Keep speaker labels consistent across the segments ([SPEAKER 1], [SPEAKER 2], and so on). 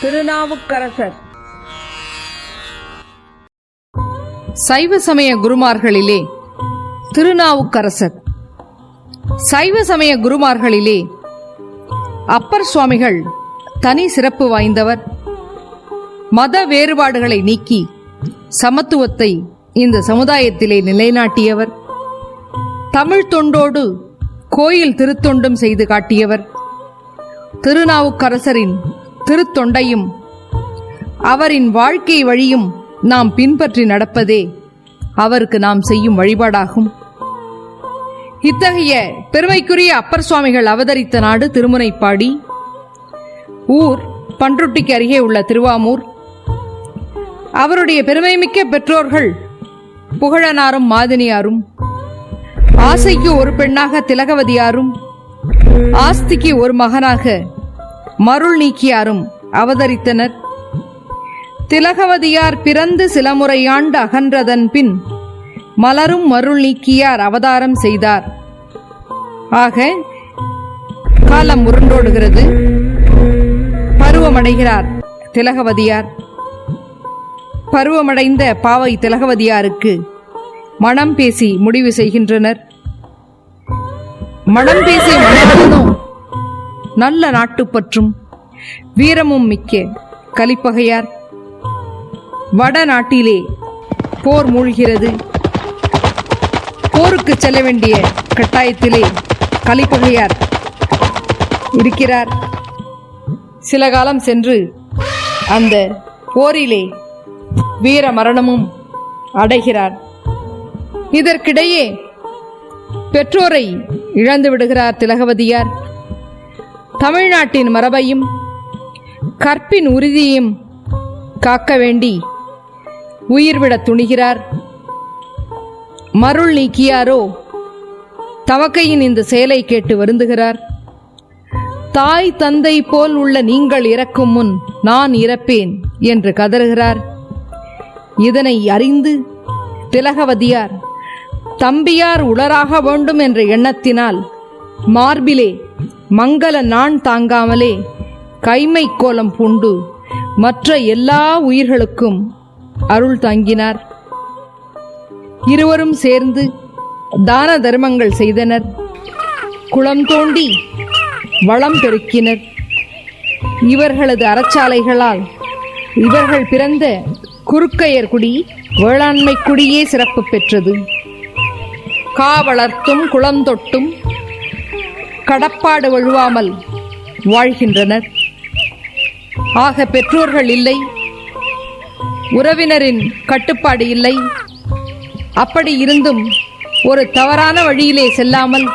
[SPEAKER 1] திருநாவுக்கரசர்.
[SPEAKER 2] சைவ சமய குருமார்களிலே திருநாவுக்கரசர். சைவ சமய குருமார்களிலே அப்பர் சுவாமிகள் தனி சிறப்பு வாய்ந்தவர். மத வேறுபாடுகளை நீக்கி சமத்துவத்தை இந்த சமுதாயத்திலே நிலைநாட்டியவர். தமிழ் தொண்டோடு கோயில் திருத்தொண்டும் செய்து காட்டியவர். திருநாவுக்கரசரின் திருத்தொண்டையும் அவரின் வாழ்க்கை வழியும் நாம் பின்பற்றி நடப்பதே அவருக்கு நாம் செய்யும் வழிபாடாகும். இத்தகைய பெருமைக்குரிய அப்பர் சுவாமிகள் அவதரித்த நாடு திருமுனைப்பாடி. ஊர் பன்ருட்டிக்கு அருகே உள்ள திருவாமூர். அவருடைய பெருமைமிக்க பெற்றோர்கள் புகழனாரும் மாதினியாரும், ஆசைக்கு ஒரு பெண்ணாக திலகவதியாரும், ஆஸ்திக்கு ஒரு மகனாக மருள் நீக்கியாரும் அவதரித்தனர். திலகவதியார் பிறந்து சில முறையாண்டு அகன்றதன் பின் மலரும் மருள் நீக்கியார் அவதாரம் செய்தார். ஆக காலம் உருண்டோடுகிறது. பருவமடைகிறார் திலகவதியார். பருவமடைந்த பாவை திலகவதியாருக்கு மனம் பேசி முடிவு செய்கின்றனர். மனம் பேசி மணந்ததும் நல்ல நாட்டுப்பற்றும் வீரமும் மிக்க கலிப்பகையார். வட நாட்டிலே போர் மூழ்கிறது. போருக்கு செல்ல வேண்டிய கட்டாயத்திலே கலிப்பகையார் இருக்கிறார். சில காலம் சென்று அந்த போரிலே வீர மரணமும் அடைகிறார். இதற்கிடையே பெற்றோரை இழந்து விடுகிறார் திலகவதியார். தமிழ்நாட்டின் மரபையும் கற்பின் உறுதியையும் காக்க வேண்டி உயிர்விட துணிகிறார். மருள் நீக்கியாரோ தவக்கையின் இந்த செயலை கேட்டு வருந்துகிறார். தாய் தந்தை போல் உள்ள நீங்கள் இறக்கும் முன் நான் இறப்பேன் என்று கதறுகிறார். இதனை அறிந்து திலகவதியார் தம்பியார் உளராக வேண்டும் என்ற எண்ணத்தினால் மார்பிலே மங்கள நான் தாங்காமலே கைமை கோலம் பூண்டு மற்ற எல்லா உயிர்களுக்கும் அருள் தாங்கினார். இருவரும் சேர்ந்து தான தர்மங்கள் செய்தனர். குளம் தோண்டி வளம் பெருக்கினர். இவர்களது அறச்சாலைகளால் இவர்கள் பிறந்த குறுக்கையர் குடி வேளாண்மை குடியே சிறப்பு பெற்றது. காவளர்த்தும் குளம் தொட்டும் கடப்பாடு வழுவாமல் வாழ்கின்றனர். ஆக பெற்றோர்கள் இல்லை, உறவினரின் கட்டுப்பாடு இல்லை. அப்படி இருந்தும் ஒரு தவறான வழியிலே செல்லாமல்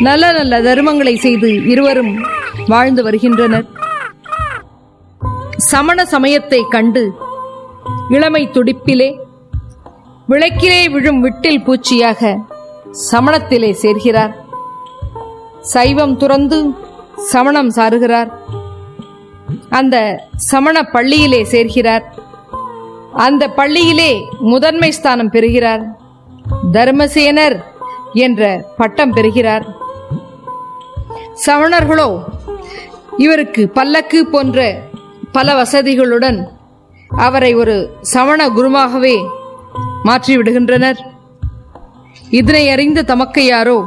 [SPEAKER 2] நல்ல நல்ல தர்மங்களை செய்து இருவரும் வாழ்ந்து வருகின்றனர். சமண சமயத்தை கண்டு இளமை துடிப்பிலே விளக்கிலே விழும் விட்டில் பூச்சியாக சமணத்திலே சேர்கிறார். சைவம் துறந்து சமணம் சாருகிறார். அந்த சமண பள்ளியிலே சேர்கிறார். அந்த பள்ளியிலே முதன்மை ஸ்தானம் பெறுகிறார். தர்மசேனர் என்ற பட்டம் பெறுகிறார். சமணர்களோ இவருக்கு பல்லக்கு போன்ற பல வசதிகளுடன் அவரை ஒரு சமண குருவாகவே மாற்றிவிடுகின்றனர். இதனை அறிந்த தமக்கையாரோ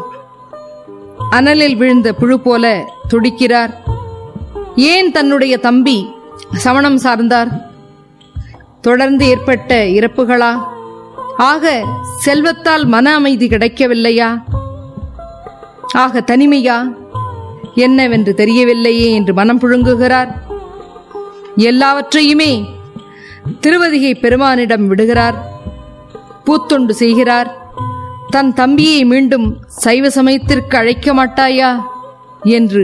[SPEAKER 2] அனலில் விழுந்த புழு போல துடிக்கிறார். ஏன் தன்னுடைய தம்பி சமணம் சார்ந்தார்? தொடர்ந்து ஏற்பட்ட இறப்புகளா? ஆக செல்வத்தால் மன அமைதி கிடைக்கவில்லையா? ஆக தனிமையா? என்னவென்று தெரியவில்லையே என்று மனம் புழுங்குகிறார். எல்லாவற்றையுமே திருவதிகை பெருமானிடம் விடுகிறார். பூத்தொண்டு செய்கிறார். தன் தம்பியை மீண்டும் சைவ சமயத்திற்கு அழைக்க மாட்டாயா என்று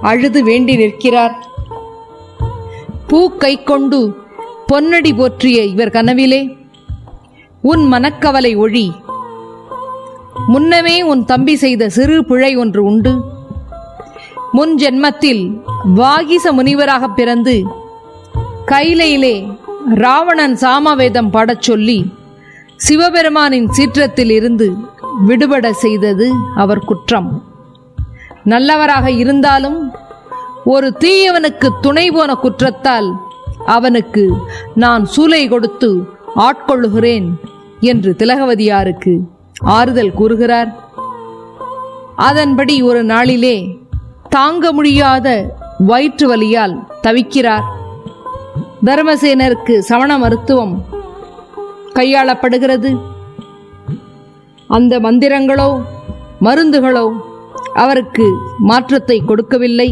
[SPEAKER 2] அழுது வேண்டி நிற்கிறார். பூக்கை கொண்டு பொன்னடி போற்றிய இவர் கனவிலே உன் மனக்கவலை ஒழி, முன்னமே உன் தம்பி செய்த சிறு பிழை ஒன்று உண்டு. முன் ஜென்மத்தில் வாகிச முனிவராக பிறந்து கைலையிலே ராவணன் சாமவேதம் பாடச் சொல்லி சிவபெருமானின் சீற்றத்தில் இருந்து விடுபட செய்தது அவர் குற்றம். நல்லவராக இருந்தாலும் ஒரு தீயவனுக்கு துணை போன குற்றத்தால் அவனுக்கு நான் சூலை கொடுத்து ஆட்கொள்ளுகிறேன் என்று திலகவதியாருக்கு ஆறுதல் கூறுகிறார். அதன்படி ஒரு நாளிலே தாங்க முடியாத வயிற்று வலியால் தவிக்கிறார். தர்மசேனருக்கு சமண மருத்துவம் கையாளப்படுகிறது. அந்த மந்திரங்களோ மருந்துகளோ அவருக்கு மாற்றத்தை கொடுக்கவில்லை.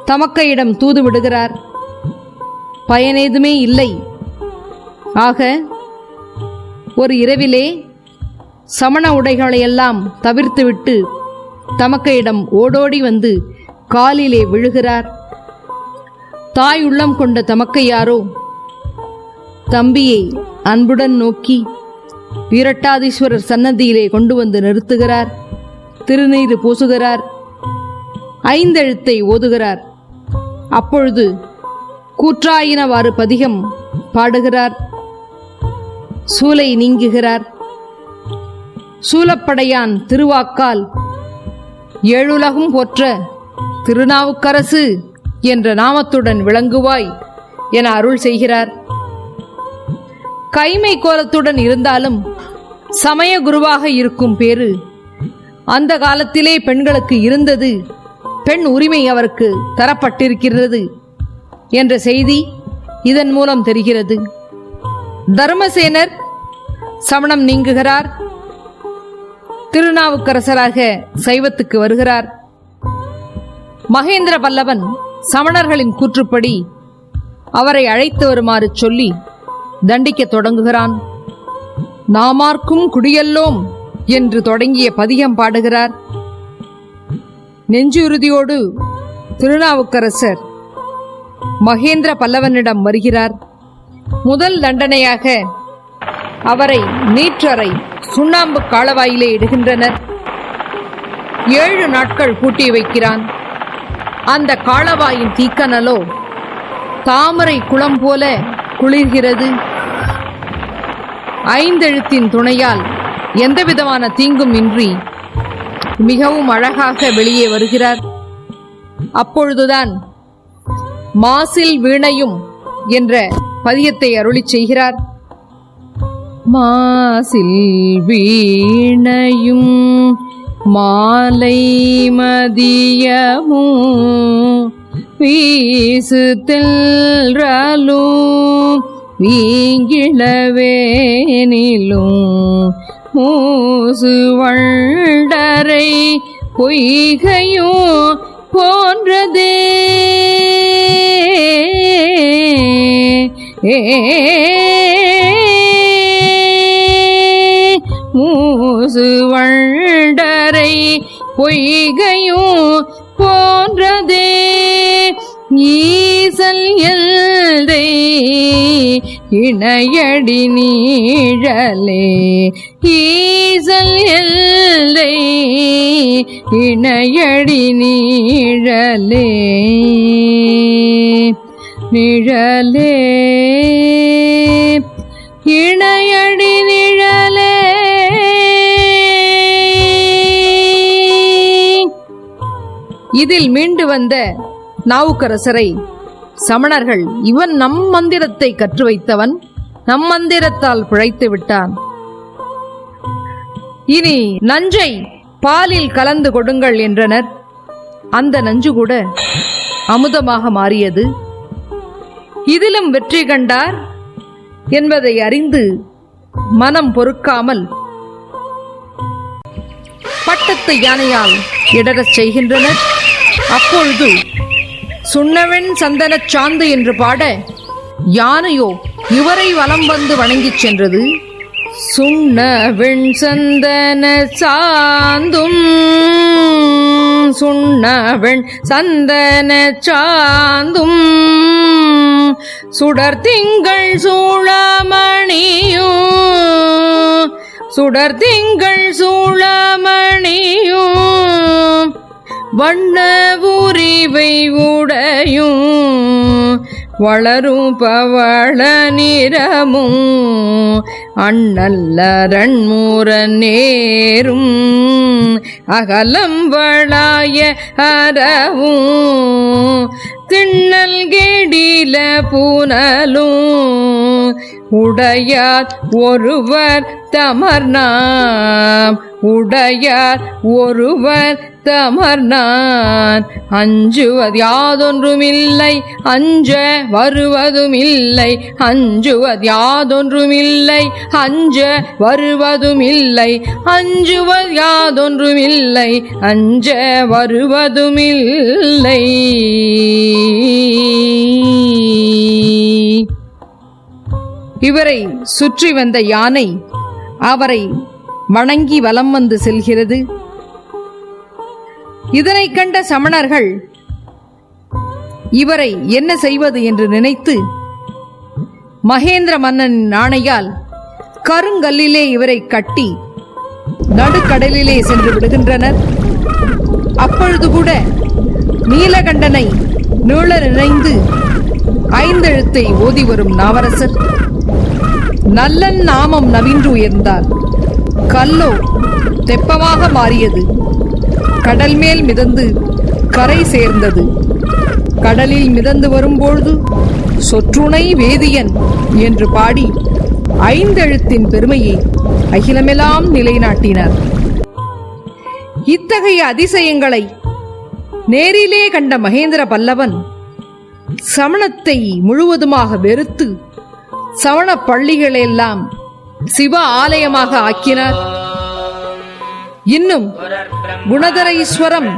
[SPEAKER 2] தமக்கையிடம் தூது விடுகிறார். பயனேதுமே இல்லை. ஆக ஒரு இரவிலே சமண உடைகளையெல்லாம் தவிர்த்துவிட்டு தமக்கையிடம் ஓடோடி வந்து காலிலே விழுகிறார். தாய் உள்ளம் கொண்ட தமக்கையாரோ தம்பியை அன்புடன் நோக்கி வீரட்டாதீஸ்வரர் சன்னதியிலே கொண்டு வந்து நிறுத்துகிறார். திருநீறு பூசுகிறார். 5 எழுத்தை ஓதுகிறார். அப்பொழுது கூற்றாயினவாறு பதிகம் பாடுகிறார். சூலை நீங்குகிறார். சூலப்படையான் திருவாக்கால் ஏழுலகும் போற்ற திருநாவுக்கரசு என்ற நாமத்துடன் விளங்குவாய் என அருள் செய்கிறார். கைமை கோலத்துடன் இருந்தாலும் சமய குருவாக இருக்கும் பேரு அந்த காலத்திலே பெண்களுக்கு இருந்தது. பெண் உரிமை அவருக்கு தரப்பட்டிருக்கிறது என்ற செய்தி இதன் மூலம் தெரிகிறது. தர்மசேனர் சமணம் நீங்குகிறார். திருநாவுக்கரசராக சைவத்துக்கு வருகிறார். மகேந்திர பல்லவன் சமணர்களின் கூற்றுப்படி அவரை அழைத்து வருமாறு சொல்லி தண்டிக்க தொடங்குகிறான். நாமார்க்கும் குடியல்லோம் என்று தொடங்கிய பதிகம் பாடுகிறார். நெஞ்சுறுதியோடு திருநாவுக்கரசர் மகேந்திர பல்லவனிடம் வருகிறார். முதல் தண்டனையாக அவரை நீற்றறை சுண்ணாம்பு காலவாயிலே இடுகின்றனர். 7 நாட்கள் பூட்டி வைக்கிறான். அந்த காலவாயின் தீக்கனலோ தாமரை குளம் போல குளிர்கிறது. 5 எழுத்தின் துணையால் எந்தவிதமான தீங்கும் இன்றி மிகவும் அழகாக வெளியே வருகிறார். அப்பொழுதுதான் மாசில் வீணையும் என்ற பதியத்தை அருளிச் செய்கிறார். மாசில் வீணையும் மாலை மதியமும் வீசு தெல்றலும் வீங்கிளவேனிலும் மூசு வண்டரை பொய்கையும் போன்றதே மூசு வண்டரை பொய்கையும் போன்றதே ஈசல் எல்தை இணையடி நீழலே ஈசல் எல்தை இணையடி நீழலே நிழலே இணையடி நிழலே. இதில் மீண்டு வந்த நாவுக்கரசரை சமணர்கள் இவன் நம் மந்திரத்தை கற்று வைத்தவன், நம் மந்திரத்தால் பிழைத்து விட்டான், இனி நஞ்சை பாலில் கலந்து கொடுங்கள் என்றனர். அந்த நஞ்சு கூட அமுதமாக மாறியது. இதிலும் வெற்றி கண்டார் என்பதை அறிந்து மனம் பொறுக்காமல் பட்டத்து யானையால் இடரச் செய்கின்றனர். அப்பொழுது சுண்ணவெண் சந்தனச் சாந்து என்று பாட யானையோ இவரை வலம் வந்து வணங்கிச் சென்றது. சுண்ணவெண் சந்தன சாந்தும் சுண்ணவெண் சந்தன சாந்தும் சுடர் திங்கள் சூழமணியும் சுடர் திங்கள் சூழமணியும் வண்ண உரிவை உடையும் வளரும் பவள நிறமும் அண்ணல்லரண்முர நேரும் அகலம் வளாய அறவும் திண்ணல் கெடில புனலும் உடையார் ஒருவர் தமர்நாம் உடையார் ஒருவர் தமர்நான் அஞ்சுவது யாதொன்றுமில்லை அஞ்ச வருவதுமில்லை அஞ்சுவது யாதொன்றுமில்லை அஞ்ச வருவதுமில்லை அஞ்சுவது யாதொன்றுமில்லை அஞ்ச வருவதுமில்லை. இவரை சுற்றி வந்த யானை அவரை வணங்கி வலம் வந்து செல்கிறது. இதனை கண்ட சமணர்கள் இவரை என்ன செய்வது என்று நினைத்து மகேந்திர மன்னனின் ஆணையால் கருங்கல்லிலே இவரை கட்டி நடுக்கடலிலே சென்று விடுகின்றனர். அப்பொழுது கூட நீலகண்டனை நீள நினைந்து ஐந்தெழுத்தை ஓதி வரும் நாவரசர் நல்லன் நாமம் நவின்று உயர்ந்தார். கல்லோ தெப்பமாக மாறியது. கடல் மேல் மிதந்து கரை சேர்ந்தது. கடலில் மிதந்து வரும்பொழுது சொற்றுணை வேதியன் என்று பாடி ஐந்தெழுத்தின் பெருமையை அகிலமெல்லாம் நிலைநாட்டினார். இத்தகைய அதிசயங்களை நேரிலே கண்ட மகேந்திர பல்லவன் சமணத்தை முழுவதுமாக வெறுத்து சமண பள்ளிகளெல்லாம் சிவ ஆலயமாக ஆக்கினார். இன்னும் குணதரீஸ்வரம்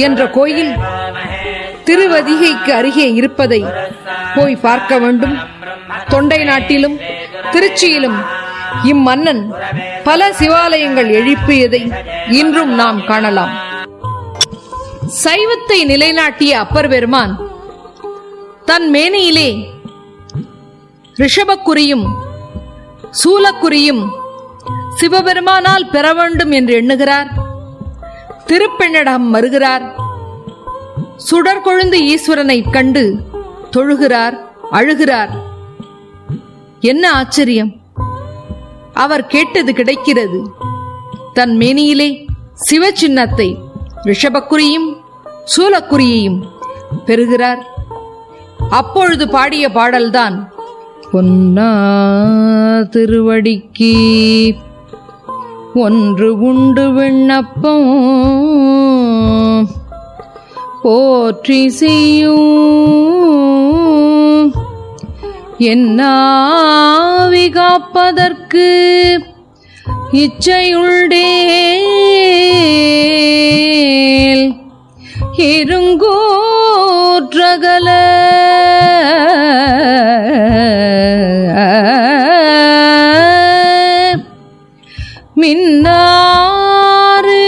[SPEAKER 2] என்ற கோயில் திருவதிகைக்கு அருகே இருப்பதை போய் பார்க்க வேண்டும். தொண்டை நாட்டிலும் திருச்சியிலும் இம்மன்னன் பல சிவாலயங்கள் எழுப்பியதை இன்றும் நாம் காணலாம். சைவத்தை நிலைநாட்டிய அப்பர் பெருமான் தன் மேனியிலே ரிஷபக்குரியும் சூலக்குரியும் சிவபெருமானால் பெற வேண்டும் என்று எண்ணுகிறார். திருப்பெண்ணடம் வருகிறார். சுடர்கொழுந்து ஈஸ்வரனை கண்டு தொழுகிறார், அழுகிறார். என்ன ஆச்சரியம்! அவர் கேட்டது கிடைக்கிறது. தன் மேனியிலே சிவ சின்னத்தை ரிஷபக்குரியும் சூலக்குரியையும் பெறுகிறார். அப்பொழுது பாடிய பாடல்தான் பொன்னா திருவடிக்கு ஒன்று உண்டு விண்ணப்பம் போற்றி செய்யும் என்னாவி காப்பதற்கு இச்சையுள்ளேல் இருங்கூற்றகல மின்னாறு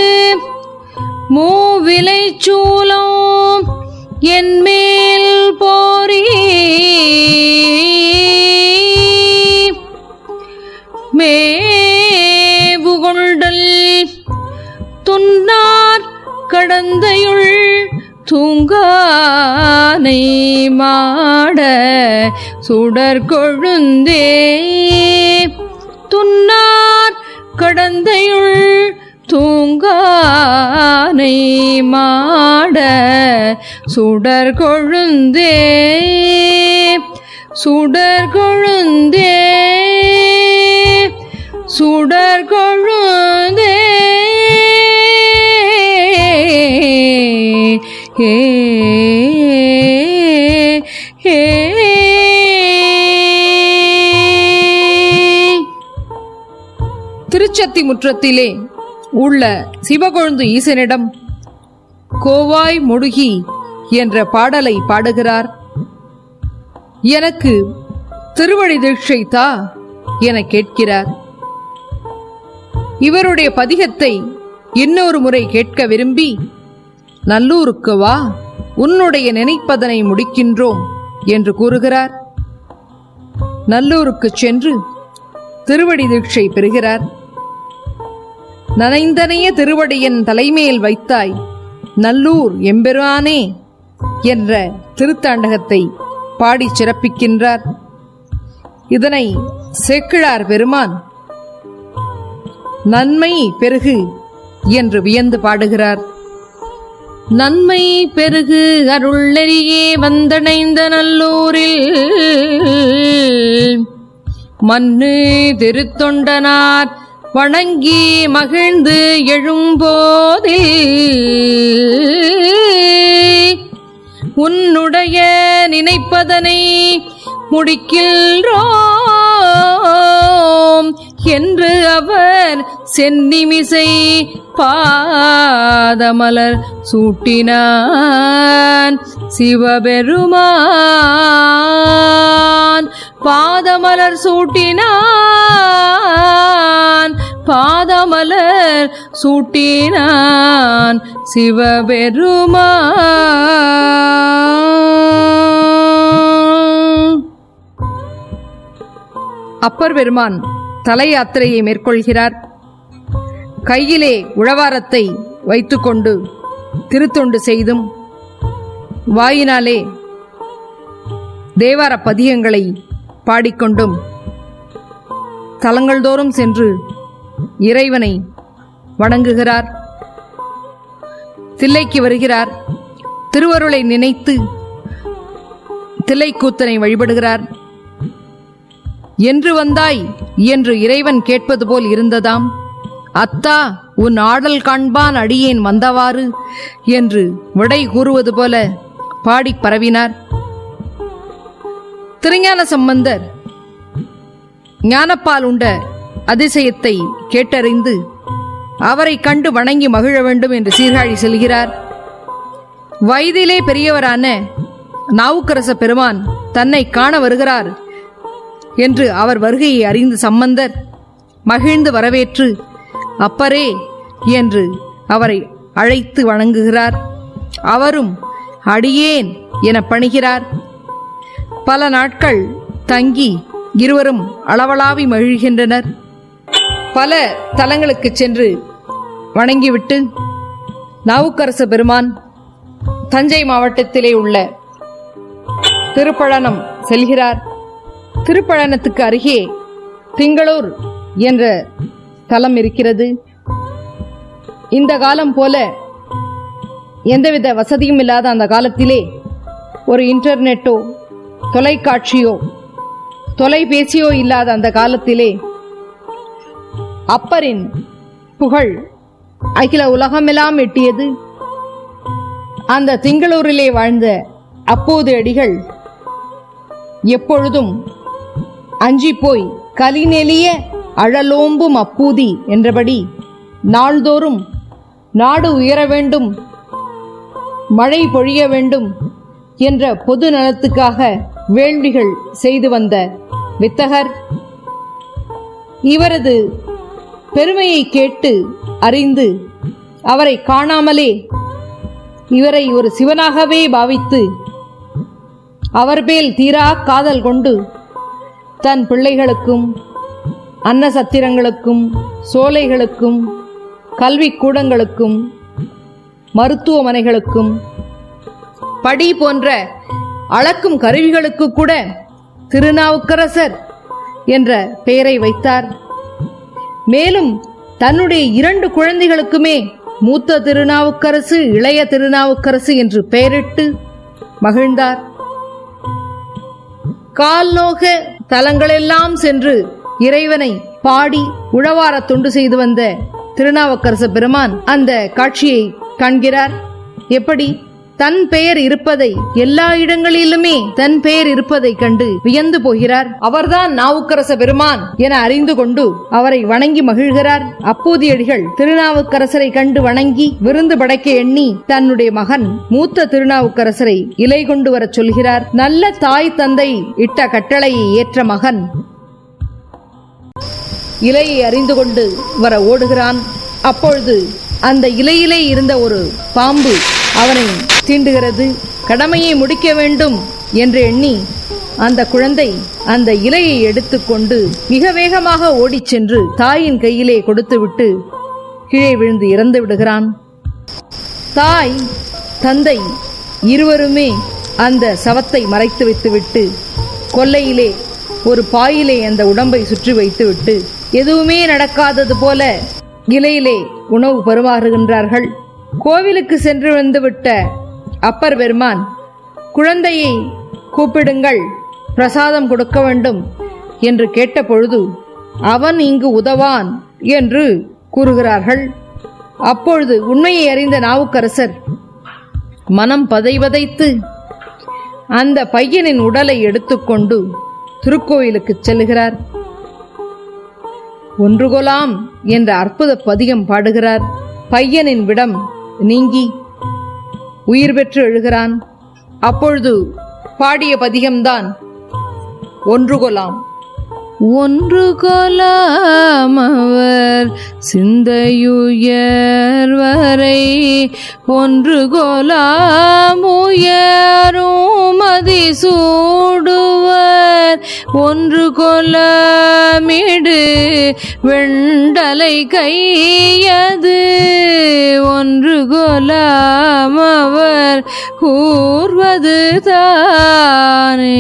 [SPEAKER 2] மூவிலை சூலம் என் மேல் போரி மேவுகொண்டல் துன்னார் கடந்தையுள் தூங்கானை மாட சுடர் கொழுந்தே துன்னார் கடந்தையுள் தூங்கானை மாட சுடர் கொழுந்தே சுடர் கொழுந்தே சுடர் கொழுந்தே ஏ ஏ திருச்சத்தி முற்றத்திலே உள்ள சிவகொழுந்து ஈசனிடம் கோவாய் முடுகி என்ற பாடலை பாடுகிறார். எனக்கு திருவடி தீட்சை தா என கேட்கிறார். இவருடைய பதிகத்தை இன்னொரு முறை கேட்க விரும்பி நல்லூருக்கு வா, உன்னுடைய நினைப்பதனை முடிக்கின்றோம் என்று கூறுகிறார். நல்லூருக்கு சென்று திருவடி தீட்சை பெறுகிறார். நனைந்தனைய திருவடியின் தலைமையில் வைத்தாய் நல்லூர் எம்பெருமானே என்ற திருத்தாண்டகத்தை பாடி சிறப்பிக்கின்றார். இதனை சேக்கிழார் பெருமான் நன்மை பெருகு என்று வியந்து பாடுகிறார். நன்மை பெருகு அருள் நெறியே வந்தடைந்த நல்லூரில் மன்னு திருத்தொண்டனார் வணங்கி மகிழ்ந்து எழும்போதில் உன்னுடைய நினைப்பதனை முடிக்கின்றோம் என்று அவர் சென்னிமிசை பாதமலர் சூட்டினான் சிவபெருமான். பாதமலர் சூட்டினான், பாதமலர் சூட்டினான் சிவபெருமான். அப்பர் பெருமான் தல யாத்திரையை மேற்கொள்கிறார். கையிலே உழவாரத்தை வைத்துக்கொண்டு திருத்தொண்டு செய்தும் வாயினாலே தேவார பதிகங்களை பாடிக்கொண்டும் தலங்கள் தோறும் சென்று இறைவனை வணங்குகிறார். தில்லைக்கு வருகிறார். திருவருளை நினைத்து தில்லைக்கூத்தனை வழிபடுகிறார். என்று வந்தாய் என்று இறைவன் கேட்பது போல் இருந்ததாம். அத்தா உன் ஆடல் காண்பான் அடியேன் வந்தவாறு என்று விடை கூறுவது போல பாடி பரவினார். திருஞான சம்பந்தர் ஞானப்பால் உண்ட அதிசயத்தை கேட்டறிந்து அவரை கண்டு வணங்கி மகிழ வேண்டும் என்று சீர்காழி செல்கிறார். வயதிலே பெரியவரான நாவுக்கரச பெருமான் தன்னை காண வருகிறார் என்று அவர் வருகையை அறிந்து சம்பந்தர் மகிழ்ந்து வரவேற்று அப்பரே என்று அவரை அழைத்து வணங்குகிறார். அவரும் அடியேன் என பணிகிறார். பல நாட்கள் தங்கி இருவரும் அளவளாவி மகிழ்கின்றனர். பல தலங்களுக்கு சென்று வணங்கிவிட்டு நாவுக்கரச பெருமான் தஞ்சை மாவட்டத்திலே உள்ள திருப்பழனம் செல்கிறார். திருப்பழனத்துக்கு அருகே திங்களூர் என்ற தலம் இருக்கிறது. இந்த காலம் போல எந்தவித வசதியும் இல்லாத அந்த காலத்திலே ஒரு இன்டர்நெட்டோ தொலைக்காட்சியோ தொலைபேசியோ இல்லாத அந்த காலத்திலே அப்பரின் புகழ் அகில உலகமெல்லாம் எட்டியது. அந்த திங்களூரிலே வாழ்ந்த அப்போது அடிகள் எப்பொழுதும் அஞ்சி போய் கலிநெளிய அழலோம்பும் அப்பூதி என்றபடி நாள்தோறும் நாடு உயர வேண்டும், மழை பொழிய வேண்டும் என்ற பொது நலத்துக்காக வேள்விகள் செய்து வந்த வித்தகர். இவரது பெருமையை கேட்டு அறிந்து அவரை காணாமலே இவரை ஒரு சிவனாகவே பாவித்து அவர் மேல் தீரா காதல் கொண்டு தன் பிள்ளைகளுக்கும் அன்ன சத்திரங்களுக்கும் சோலைகளுக்கும் கல்விக்கூடங்களுக்கும் மருத்துவமனைகளுக்கும் படி போன்ற அளக்கும் கருவிகளுக்கு கூட திருநாவுக்கரசர் என்ற பெயரை வைத்தார். மேலும் தன்னுடைய 2 குழந்தைகளுக்குமே மூத்த திருநாவுக்கரசு இளைய திருநாவுக்கரசு என்று பெயரிட்டு மகிழ்ந்தார். கால்நோக தலங்களெல்லாம் சென்று இறைவனை பாடி உழவார தொண்டு செய்து வந்த திருநாவுக்கரச பெருமான் அந்த காட்சியை காண்கிறார். எப்படி தன் பெயர் இருப்பதை, எல்லா இடங்களிலுமே தன் பெயர் இருப்பதை கண்டு வியந்து போகிறார். அவர்தான் நாவுக்கரச பெருமான் என அறிந்து கொண்டு அவரை வணங்கி மகிழ்கிறார். அப்பூதியடிகள் திருநாவுக்கரசரை கண்டு வணங்கி விருந்து படைக்க எண்ணி தன்னுடைய மகன் மூத்த திருநாவுக்கரசரை இலை கொண்டு வரச் சொல்கிறார். நல்ல தாய் தந்தை இட்ட கட்டளையை ஏற்ற மகன் இலையை அறிந்து கொண்டு வர ஓடுகிறான். அப்பொழுது அந்த இலையிலே இருந்த ஒரு பாம்பு அவனை தீண்டுகிறது. கடமையை முடிக்க வேண்டும் என்று எண்ணி அந்த குழந்தை அந்த இலையை எடுத்துக்கொண்டு மிக வேகமாக ஓடிச் சென்று தாயின் கையிலே கொடுத்துவிட்டு கீழே விழுந்து இறந்து விடுகிறான். தாய் தந்தை இருவருமே அந்த சவத்தை மறைத்து வைத்துவிட்டு கொல்லையிலே ஒரு பாயிலே அந்த உடம்பை சுற்றி வைத்துவிட்டு எதுவுமே நடக்காதது போல இலையிலே உணவு பரிமாறுகின்றார்கள். கோவிலுக்கு சென்று வந்துவிட்ட அப்பர் பெருமான், குழந்தையை கூப்பிடுங்கள், பிரசாதம் கொடுக்க வேண்டும் என்று கேட்ட பொழுது அவன் இங்கு உதவான் என்று கூறுகிறார்கள். அப்பொழுது உண்மையை அறிந்த நாவுக்கரசர் மனம் பதைவதைத்து அந்த பையனின் உடலை எடுத்துக்கொண்டு திருக்கோயிலுக்கு செல்கிறார். ஒன்றுகொலாம் என்ற அற்புத பதிகம் பாடுகிறார். பையனின் விடம் நீங்கி உயிர் பெற்று எழுகிறான். அப்பொழுது பாடிய பதிகம்தான் ஒன்றுகொலாம். ஒன்று கொலாம் அவர் சிந்தையுயர்வரை, ஒன்று கொலாம் உயரும் மதி சூடுவர், ஒன்று கொலமிடு வெண்டலை கையது, ஒன்று கொலாம் அவர் கூர்வது தானே,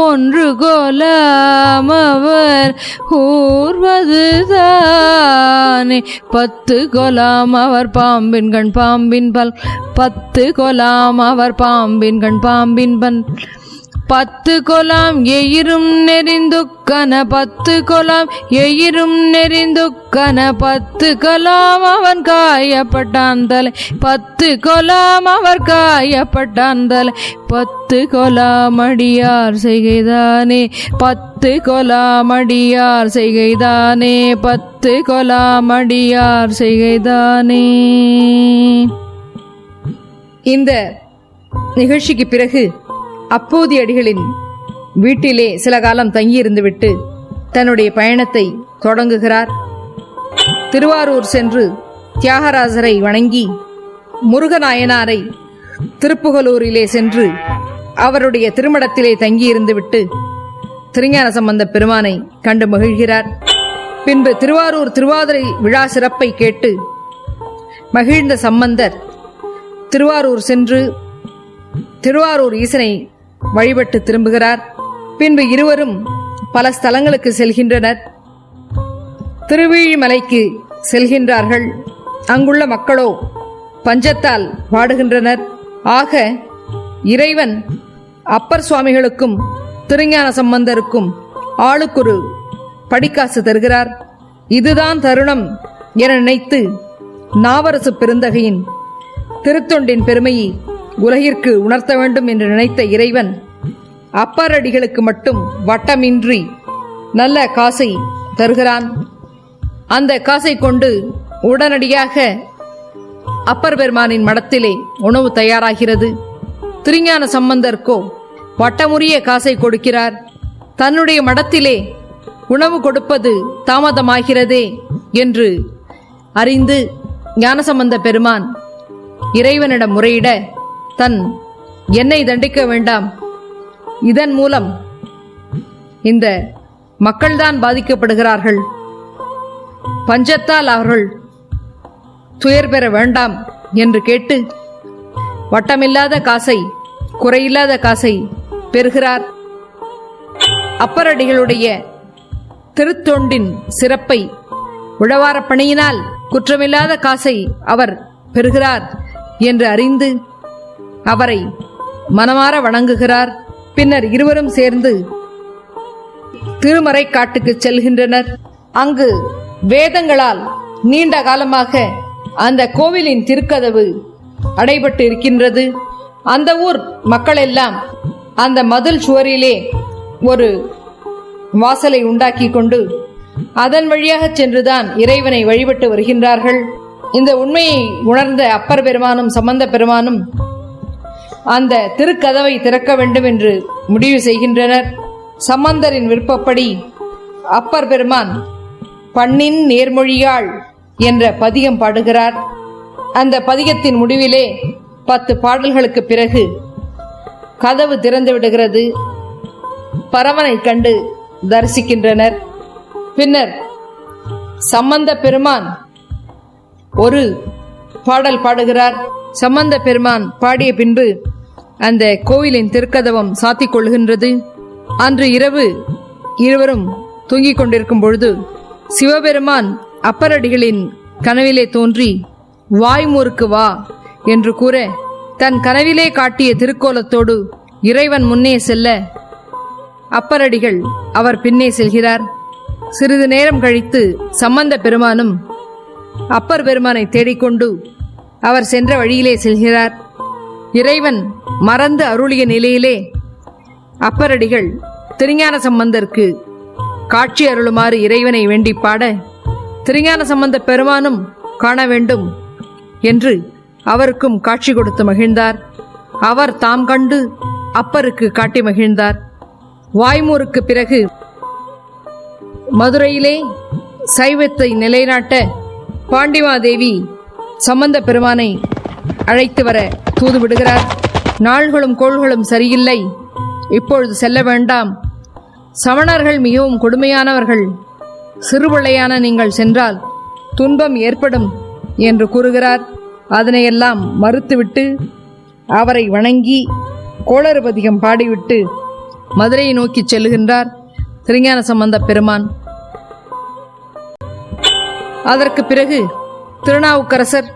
[SPEAKER 2] ஒன்று கொலாம் அவர் கூர்வது தானே, 10 கொலாம் அவர் பாம்பின் கண் பாம்பின் பல், 10 கொலாம் அவர் பாம்பின் கண் பாம்பின் பல், 10 கொலாம் எயிரும் நெறிந்துக்கன, 10 கொலாம் எயிரும் நெறிந்துக்கன, 10 கொலாம் அவன் காயப்பட்டான் தலை, 10 கொலாம் அவர் காயப்பட்டான் தலை, 10 கொலாம் அடியார் செய்கைதானே, 10 கொலாம் அடியார் செய்கைதானே, 10 கொலாம் அடியார் செய்கைதானே. இந்த நிகழ்ச்சிக்கு பிறகு அப்போதி அடிகளின் வீட்டிலே சில காலம் தங்கியிருந்துவிட்டு தன்னுடைய பயணத்தை தொடங்குகிறார். திருவாரூர் சென்று தியாகராஜரை வணங்கி முருகநாயனாரை திருப்புகலூரிலே சென்று அவருடைய திருமடத்திலே தங்கியிருந்துவிட்டு திருஞான சம்பந்த பெருமானை கண்டு மகிழ்கிறார். பின்பு திருவாரூர் திருவாதிரை விழா சிறப்பை கேட்டு மகிழ்ந்த சம்பந்தர் திருவாரூர் சென்று திருவாரூர் ஈசனை வழிபட்டு திரும்புகிறார். பின்பு இருவரும் பல ஸ்தலங்களுக்கு செல்கின்றனர். திருவீழிமலைக்கு செல்கின்றார்கள். அங்குள்ள மக்களோ பஞ்சத்தால் வாடுகின்றனர். ஆக இறைவன் அப்பர் சுவாமிகளுக்கும் திருஞான சம்பந்தருக்கும் ஆளுக்கொரு படிக்காசு தருகிறார். இதுதான் தருணம் என நினைத்து நாவரசு பெருந்தகையின் திருத்தொண்டின் பெருமையை உலகிற்கு உணர்த்த வேண்டும் என்று நினைத்த இறைவன் அப்பரடிகளுக்கு மட்டும் வட்டமின்றி நல்ல காசை தருகிறான். அந்த காசை கொண்டு உடனடியாக அப்பர் பெருமானின் மடத்திலே உணவு தயாராகிறது. திருஞான சம்பந்தர்க்கோ வட்டமுறிய காசை கொடுக்கிறார். தன்னுடைய மடத்திலே உணவு கொடுப்பது தாமதமாகிறதே என்று அறிந்து ஞானசம்பந்த பெருமான் இறைவனிடம் முறையிட, தன் என்னை தண்டிக்க வேண்டாம், இதன் மூலம் இந்த மக்கள்தான் பாதிக்கப்படுகிறார்கள், பஞ்சத்தால் அவர்கள் துயர் பெற வேண்டாம் என்று கேட்டு வட்டமில்லாத காசை, குறையில்லாத காசை பெறுகிறார். அப்பரடிகளுடைய திருத்தொண்டின் சிறப்பை உழவாரப் பணியினால் குற்றமில்லாத காசை அவர் பெறுகிறார் என்று அறிந்து அவரை மனமாற வணங்குகிறார். பின்னர் இருவரும் சேர்ந்து திருமறைக்காட்டுக்கு செல்கின்றனர். அங்கு வேதங்களால் நீண்ட காலமாக அந்த கோவிலின் திருக்கதவு அடைபட்டு இருக்கின்றது. அந்த ஊர் மக்கள் எல்லாம் அந்த மதில் சுவரிலே ஒரு வாசலை உண்டாக்கி கொண்டு அதன் வழியாக சென்றுதான் இறைவனை வழிபட்டு வருகின்றார்கள். இந்த உண்மையை உணர்ந்த அப்பர் பெருமானும் சம்பந்த பெருமானும் அந்த திருக்கதவை திறக்க வேண்டும் என்று முடிவு செய்கின்றனர். சம்பந்தரின் விருப்பப்படி அப்பர் பெருமான் பண்ணின் நேர்மொழியாள் என்ற பதிகம் பாடுகிறார். அந்த பதிகத்தின் முடிவிலே 10 பாடல்களுக்கு பிறகு கதவு திறந்து விடுகிறது. பரமனை கண்டு தரிசிக்கின்றனர். பின்னர் சம்பந்த பெருமான் ஒரு பாடல் பாடுகிறார். சம்பந்த பெருமான் பாடிய பின்பு அந்த கோவிலின் திருக்கதவம் சாத்திக் கொள்கின்றது. அன்று இரவு இருவரும் தூங்கிக் கொண்டிருக்கும் பொழுது சிவபெருமான் அப்பரடிகளின் கனவிலே தோன்றி வாய்மூருக்கு வா என்று கூற, தன் கனவிலே காட்டிய திருக்கோலத்தோடு இறைவன் முன்னே செல்ல அப்பரடிகள் அவர் பின்னே செல்கிறார். சிறிது நேரம் கழித்து சம்பந்த பெருமானும் அப்பர் பெருமானை தேடிக்கொண்டு அவர் சென்ற வழியிலே செல்கிறார். இறைவன் மறந்து அருளிய நிலையிலே அப்பரடிகள் திருஞான சம்பந்தருக்கு காட்சி அருளுமாறு இறைவனை வேண்டி பாட, திருஞான சம்பந்த பெருமானும் காண வேண்டும் என்று அவருக்கும் காட்சி கொடுத்து மகிழ்ந்தார். அவர் தாம் கண்டு அப்பருக்கு காட்டி மகிழ்ந்தார். வாய்மூருக்கு பிறகு மதுரையிலே சைவத்தை நிலைநாட்ட பாண்டிமாதேவி சம்பந்த பெருமானை அழைத்து வர தூது விடுகிறார். நாள்களும் கோள்களும் சரியில்லை, இப்பொழுது செல்ல வேண்டாம், சமணர்கள் மிகவும் கொடுமையானவர்கள், சிறுபிள்ளையான நீங்கள் சென்றால் துன்பம் ஏற்படும் என்று கூறுகிறார். அதனையெல்லாம் மறுத்துவிட்டு அவரை வணங்கி கோளறுபதிகம் பாடிவிட்டு மதுரையை நோக்கி செல்லுகின்றார் திருஞான சம்பந்த பெருமான். அதற்கு பிறகு திருநாவுக்கரசர்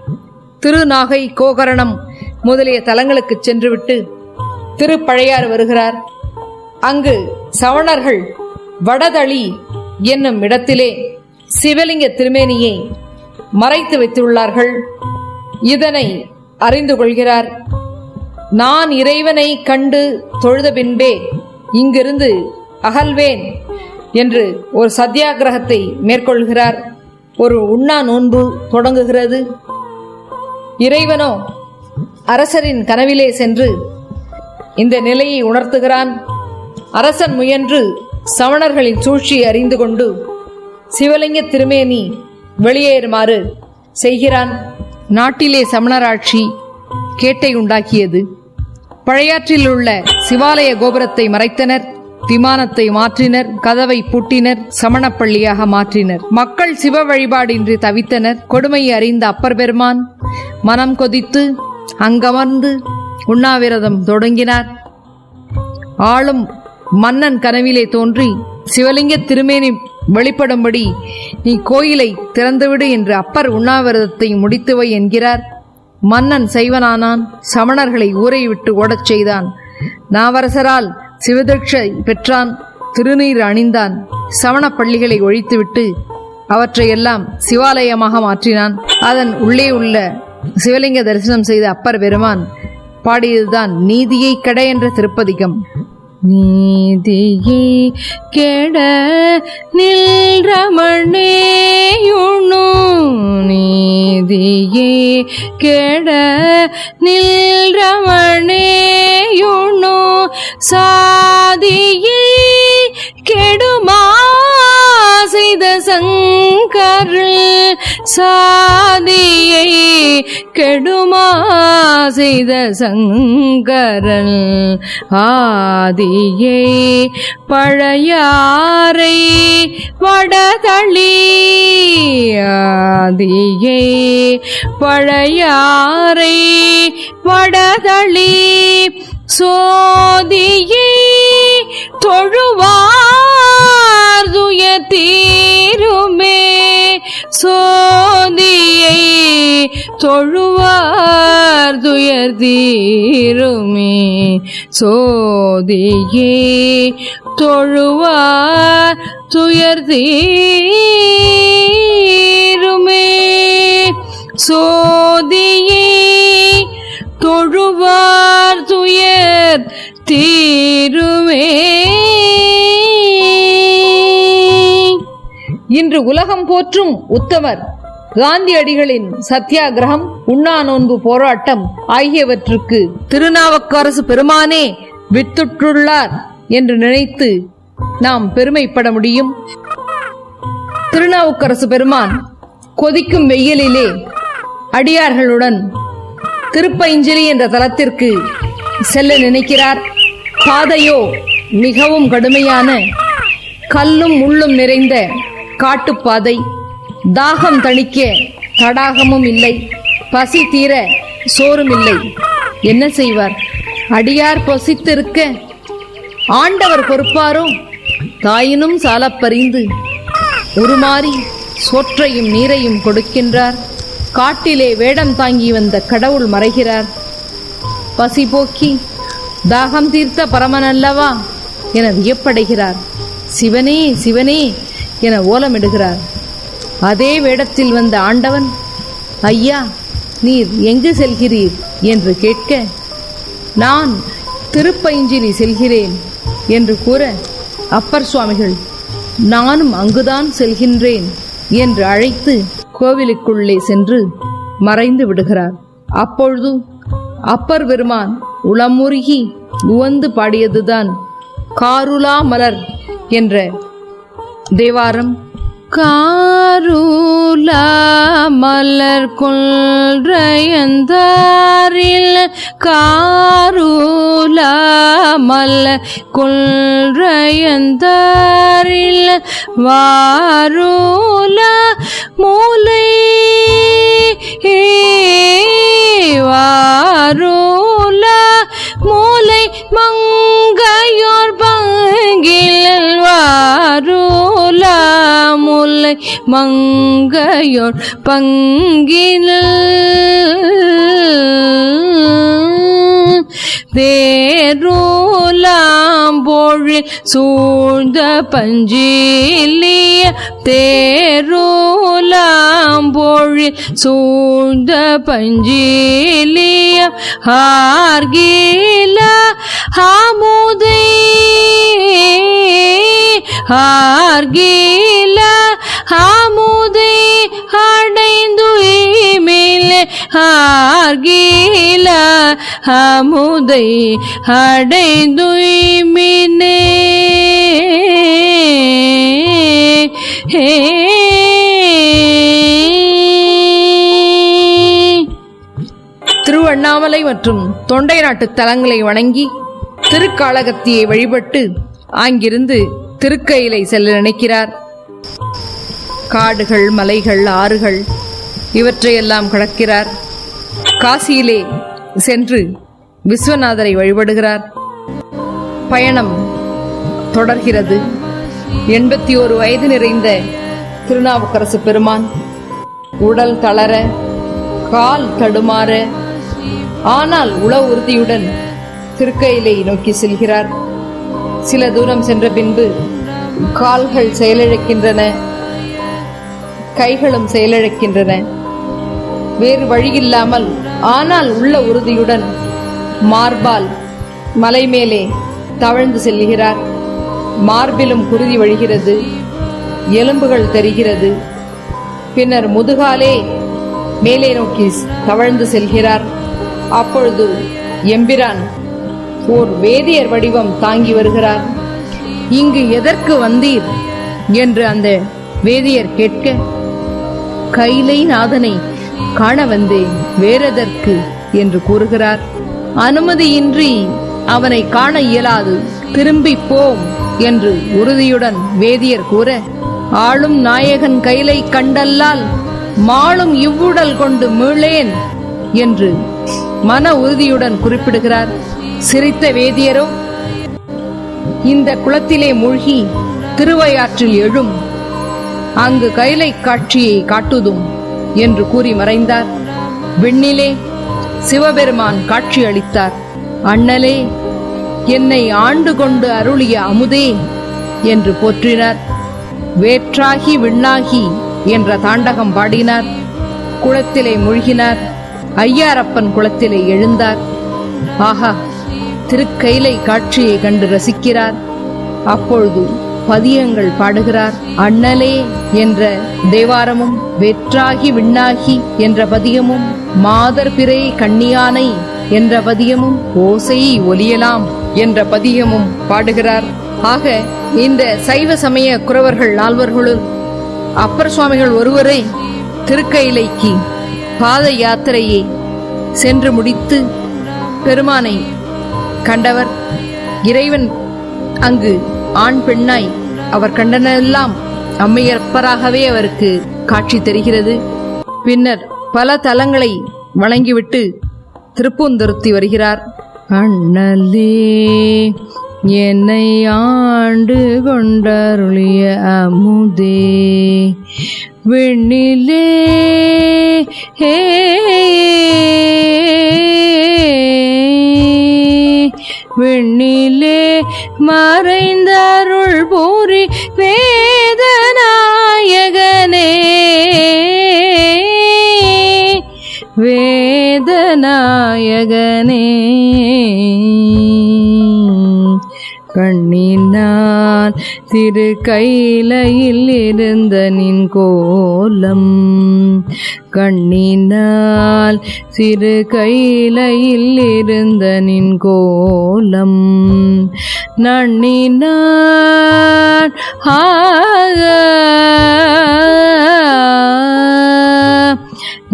[SPEAKER 2] திருநாகை, கோகரணம் முதலிய தலங்களுக்கு சென்றுவிட்டு திருப்பழையாறு வருகிறார். அங்கு சவணர்கள் வடதளி என்னும் இடத்திலே சிவலிங்க திருமேனியை மறைத்து வைத்துள்ளார்கள். இதனை அறிந்து கொள்கிறார். நான் இறைவனை கண்டு தொழுத பின்பே இங்கிருந்து அகல்வேன் என்று ஒரு சத்தியாகிரகத்தை மேற்கொள்கிறார். ஒரு உண்ணா நோன்பு தொடங்குகிறது. இறைவனோ அரசரின் கனவிலே சென்று இந்த நிலையை உணர்த்துகிறான். அரசன் முயன்று சமணர்களின் சூழ்ச்சியை அறிந்து கொண்டு சிவலிங்க திருமேனி வெளியேறுமாறு செய்கிறான். நாட்டிலே சமணராட்சி கேட்டை உண்டாக்கியது. பழையாற்றில் உள்ள சிவாலய கோபுரத்தை மறைத்தனர், விமானத்தை மாற்றினர், கதவை பூட்டினர், சமணப்பள்ளியாக மாற்றினர். மக்கள் சிவ வழிபாடின்றி தவித்தனர். கொடுமையை அறிந்த அப்பர் பெருமான் மனம் கொதித்து அங்கமர்ந்து உண்ணாவிரதம் தொடங்கினார். ஆளும் மன்னன் கனவிலே தோன்றி சிவலிங்க திருமேனி வெளிப்படும்படி நீ கோயிலை திறந்துவிடு என்று அப்பர் உண்ணாவிரதத்தை முடித்துவை என்கிறார். மன்னன் செய்வனானான். சமணர்களை ஊரை விட்டு ஓடச் செய்தான். நாவரசரால் சிவதீட்சை பெற்றான். திருநீர் அணிந்தான். சமண பள்ளிகளை ஒழித்துவிட்டு அவற்றையெல்லாம் சிவாலயமாக மாற்றினான். அதன் உள்ளே உள்ள சிவலிங்க தரிசனம் செய்த அப்பர் பெருமான் பாடியதுதான் நீதியை கெட என்ற திருப்பதிகம். நீதியே கெட நில்ரமணேயுணு, நீதியே கெட நில்ரமணேயுணு, சாதியே கெடுமா செய்த சங்கரல், சாதியை கெடுமா செய்த சங்கரல், ஆதியை பழையாறை வடதளி, ஆதியை பழையாறை வடதளி, சோதியை தொழுவார் துயர் தீருமே, சோதியை தொழுவார் துயர் தீருமே, சோதியை தொழுவார் துயர் தீருமே, சோதியை தொழுவார் துயர் தீருமே. இன்று உலகம் போற்றும் உத்தமர் காந்தியடிகளின் சத்தியாகிரகம், உண்ணா நோன்பு போராட்டம் ஆகியவற்றுக்கு திருநாவுக்கரசு பெருமானே வித்துட்டுள்ளார் என்று நினைத்து நாம் பெருமைப்பட முடியும். திருநாவுக்கரசு பெருமான் கொதிக்கும் வெயிலிலே அடியார்களுடன் திருப்பைஞ்சிலி என்ற தலத்திற்கு செல்ல நினைக்கிறார். பாதையோ மிகவும் கடுமையான கல்லும் முள்ளும் நிறைந்த காட்டுப்பாதை. தாகம் தணிக்க தடாகமும் இல்லை, பசி தீர சோறும் இல்லை. என்ன செய்வார்? அடியார் பொசித்திருக்க ஆண்டவர் பொறுப்பாரோ? தாயினும் சாலப்பறிந்து உருமாறி சோற்றையும் நீரையும் கொடுக்கின்றார். காட்டிலே வேடம் தாங்கி வந்த கடவுள் மறைகிறார். பசி போக்கி தாகம் தீர்த்த பரமனல்லவா என வியப்படைகிறார். சிவனே சிவனே என ஓலமிடுகிறார். அதே வேடத்தில் வந்த ஆண்டவன், ஐயா நீர் எங்கு செல்கிறீர் என்று கேட்க, நான் திருப்பைஞ்சிலி செல்கிறேன் என்று கூற, அப்பர் சுவாமிகள் நானும் அங்குதான் செல்கின்றேன் என்று அழைத்து கோவிலுக்குள்ளே சென்று மறைந்து விடுகிறார். அப்பொழுது அப்பர் பெருமான் உளமுருகி உவந்து பாடியதுதான் காருலா மலர் என்ற தேவாரம். காருலா மலர் கொன்றையந்தாரில் காருலா மலர் கொன்றையந்தாரில் வாருலா மூலை வாருலா மூலை மங்கையோர் பங்கில் வாருலா மூலை மங்கையோர் பங்கில் தேருலாம்பொழில் சூழ்ந்த பஞ்சிலிய தேருலாம்பொழில் சூழ்ந்த பஞ்சிலிய ஆர்கில ஆமுதை ஆர்கில ஆமுதை அடைந்துயிமிலே ஆர்கில அமுதை அடைந்துயிமினே திருவண்ணாமலை மற்றும் தொண்டை நாட்டு தலங்களை வணங்கி திருக்காளகத்தியை வழிபட்டு அங்கிருந்து திருக்கயிலை செல்ல நினைக்கிறார். காடுகள், மலைகள், ஆறுகள் இவற்றையெல்லாம் கடக்கிறார். காசியிலே சென்று விஸ்வநாதரை வழிபடுகிறார். பயணம் தொடர்கிறது. 81 வயது நிறைந்த திருநாவுக்கரசு பெருமான் உடல் தளர, கால் தடுமாற, ஆனால் உள உறுதியுடன் திருக்கயிலை நோக்கி செல்கிறார். சில தூரம் சென்ற பின்பு கால்கள் செயலிழக்கின்றன, கைகளும் செயலிழக்கின்றன. வேறு வழியில்லாமல் ஆனால் உள்ள உறுதியுடன் மார்பால் மலை மேலே தவழ்ந்து செல்கிறார். மார்பிலும் குருதி வழிகிறது, எலும்புகள் தெரிகிறது. பின்னர் முதுகாலே மேலே நோக்கி தவழ்ந்து செல்கிறார். அப்பொழுது எம்பிரான் ஓர் வேதியர் வடிவம் தாங்கி வருகிறார். இங்கு எதற்கு வந்தீர் என்று அந்த வேதியர் கேட்க, கைலை நாதனை காண வந்தேன், வேறெதற்கு என்று கூறுகிறார். அனுமதியின்றி அவனை காண இயலாது, திரும்பி போம் என்று உறுதியுடன் வேதியர் கூற, ஆளும் நாயகன் கைலை கண்டல்லால் மாளும் இவ்வுடல் கொண்டு மீளேன் என்று மன உறுதியுடன் குறிப்பிடுகிறார். சிரித்த வேதியரோ, இந்த குளத்திலே மூழ்கி திருவையாற்றில் எழும், அங்கு கைலை காட்சியை காட்டுதும் என்று கூறி மறைந்தார். விண்ணிலே சிவபெருமான் காட்சி அளித்தார். அண்ணலே, என்னை ஆண்டு கொண்டு அருளிய அமுதே என்று போற்றினார். வேற்றாகி விண்ணாகி என்ற தாண்டகம் பாடினார். குளத்திலே மூழ்கினார். ஐயாரப்பன் குளத்திலே எழுந்தார். ஆஹா, திருக்கைலை காட்சியை கண்டு ரசிக்கிறார். அப்பொழுது பதியங்கள் பாடுகிறார். அண்ணலே என்ற தேவாரமும், வெற்றாகி விண்ணாகி என்ற பதியமும், மாதர் பிறை கண்ணியானை என்ற பதியமும், ஓசை ஒலியலாம் என்ற பதியமும் பாடுகிறார். ஆக இந்த சைவ சமய குரவர்கள் 4வர்களுள் அப்பர் சுவாமிகள் ஒருவரே திருக்கைலைக்கு பாத யாத்திரையை சென்று முடித்து பெருமானை கண்டவர். இறைவன் அங்கு ஆண் பெண்ணாய் அவர் கண்டனெல்லாம் அம்மையப்பராகவே அவருக்கு காட்சி தெரிகிறது. பின்னர் பல தலங்களை வணங்கிவிட்டு திருப்பூந்துருத்தி வருகிறார். அண்ணலே என்னை ஆண்டு கொண்டருளிய அமுதே விண்ணிலே விண்ணிலே மறைந்தருள் பூரி வேதநாயகனே வேதநாயகனே கண்ணினான் திரு கைலையில் இருந்த நின் கோலம் கண்ணினால் சிறு கைலையில் இருந்த நின் கோலம் நன்னினான்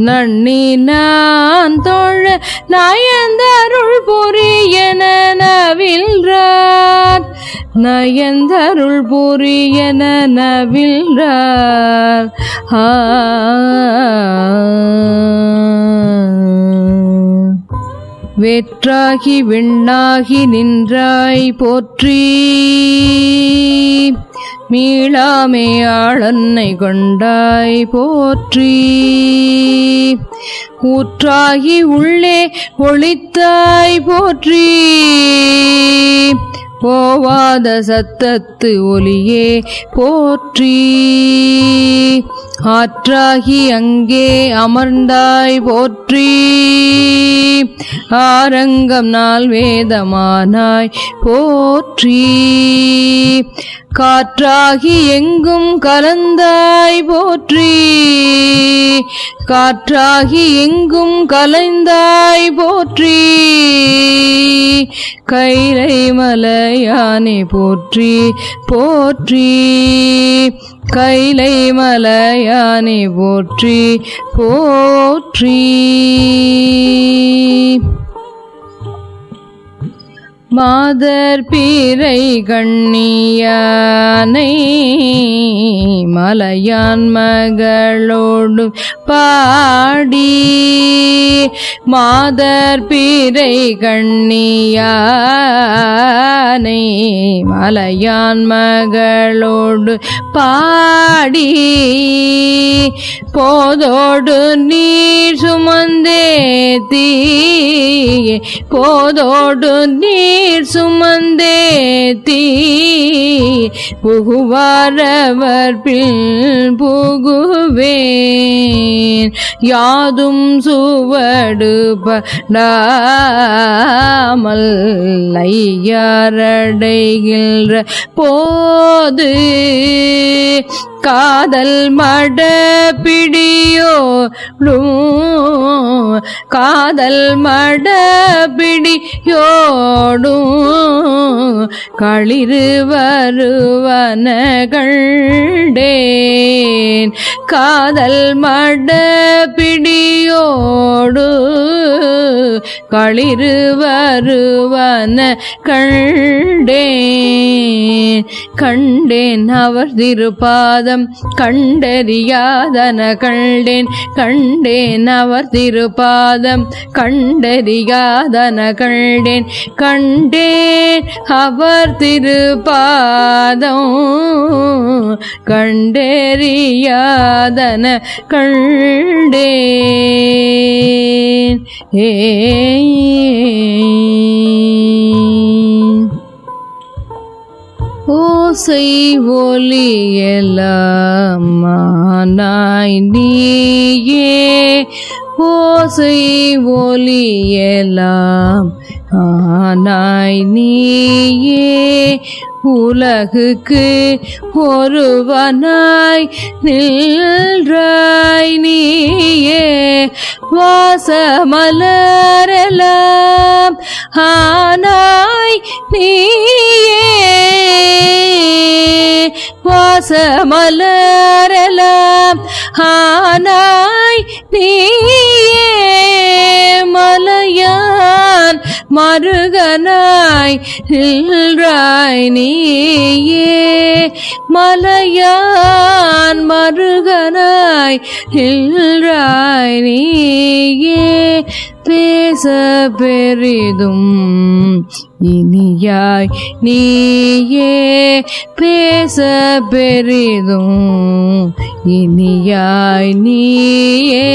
[SPEAKER 2] நன்னினான் தோழ நயந்தருள் புரியன நவில்றார் நயந்தருள் புரியன நவில்றார் வேற்றாகி விண்ணாகி நின்றாய் போற்றி மீளாமே ஆளன்னை கொண்டாய் போற்றி ஊற்றாகி உள்ளே ஒளித்தாய் போற்றி போவாத சத்தத்து ஒலியே போற்றி ஆற்றாகி அங்கே அமர்ந்தாய் போற்றி ஆரங்கம் நாள் வேதமானாய் போற்றி காற்றாகி எங்கும் கலந்தாய் போற்றி காற்றாகி எங்கும் கலைந்தாய் போற்றி கைலை மலையானே போற்றி போற்றி கைலை மலையானே போற்றி போற்றி மாதர் பிறை கண்ணியானை மலையான் மகளோடு பாடி மாதர் பிறை கண்ணியானை மலையான் மகளோடு பாடி போதோடு நீர் சுமந்தேத்தி போதோடு நீர் சுமந்தேத்தி புகுவாரவர் பின் புகுவேன் யாதும் சுவடு படாமல் ஐயாரடைகின்ற போது காதல் மட பிடியோடும் காதல் மட பிடியோடும் களிறு வருவன கண்டேன் காதல் மட பிடியோடு களிறு வருவன கண்டேன் கண்டேன் அவர் திருப்பாதம் கண்டறியாதன கண்டேன் கண்டேன் அவர் திருப்பாதம் கண்டறியாதன கண்டேன் கண்டேன் அவர் திருப்பாதம் கண்டறியாதன கண்டேன் ஓசை ஒலி எல்லாம் மானாய் நீயே ஓசை ஒலி எல்லாம் ஆனாய் நீயே உலகுக்கு ஒருவனாய் நின்றாய் நீயே வாசமலரெல்லாம் ஆனாய் நீயே வாசமலரெல்லாம் ஆனாய் நீயே மலையான் மருகனாய் நின்றாய் நீயே மலையான் மருகனாய் நின்றாய் நீயே பேச பெரிதும் இனியாய் நீயே பேச பெரிதும் இனியாய் நீயே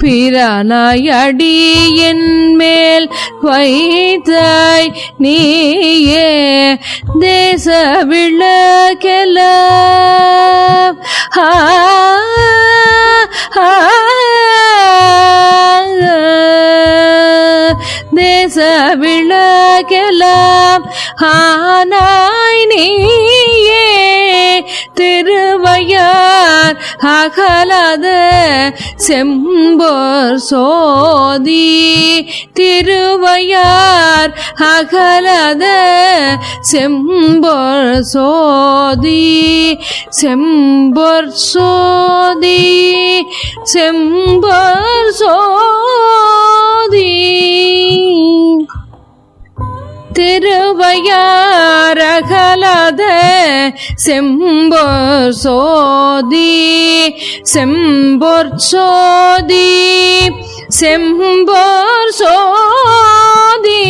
[SPEAKER 2] பிரானாய் அடியென் மேல் வைத்தாய் நீயே தேச விளக்கெல்லாம் தேச விளக்கெல்லாம் ஆனாய் நீயே திருவையார் அகலாத செம்போர் சோதி திருவையார் அகலாத செம்போர் சோதி செம்போர் சோதி செம்போர் சோதி திருவையாரகலாத செம்போர் சோதி செம்போர் சோதி செம்போர் சோதி.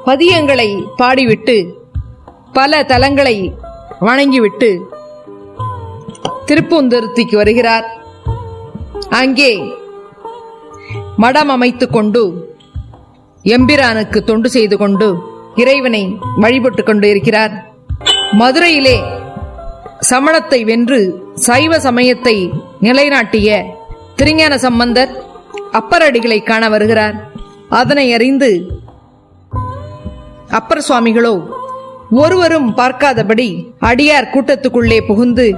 [SPEAKER 2] பதியங்களை பாடிவிட்டு பல தலங்களை வணங்கிவிட்டு திருப்பூந்துருத்திக்கு வருகிறார். அங்கே மடம் அமைத்துக் கொண்டு எம்பிரானுக்கு தொண்டு செய்து கொண்டு இறைவனை வழிபட்டு கொண்டு இருக்கிறார். மதுரையிலே சமணத்தை வென்று சைவ சமயத்தை நிலைநாட்டிய திருஞான சம்பந்தர் அப்பரடிகளை காண வருகிறார். அதனை அறிந்து அப்பர் சுவாமிகளோ ஒருவரும் பார்க்காதபடி அடியார் கூட்டத்துக்குள்ளே புகுந்து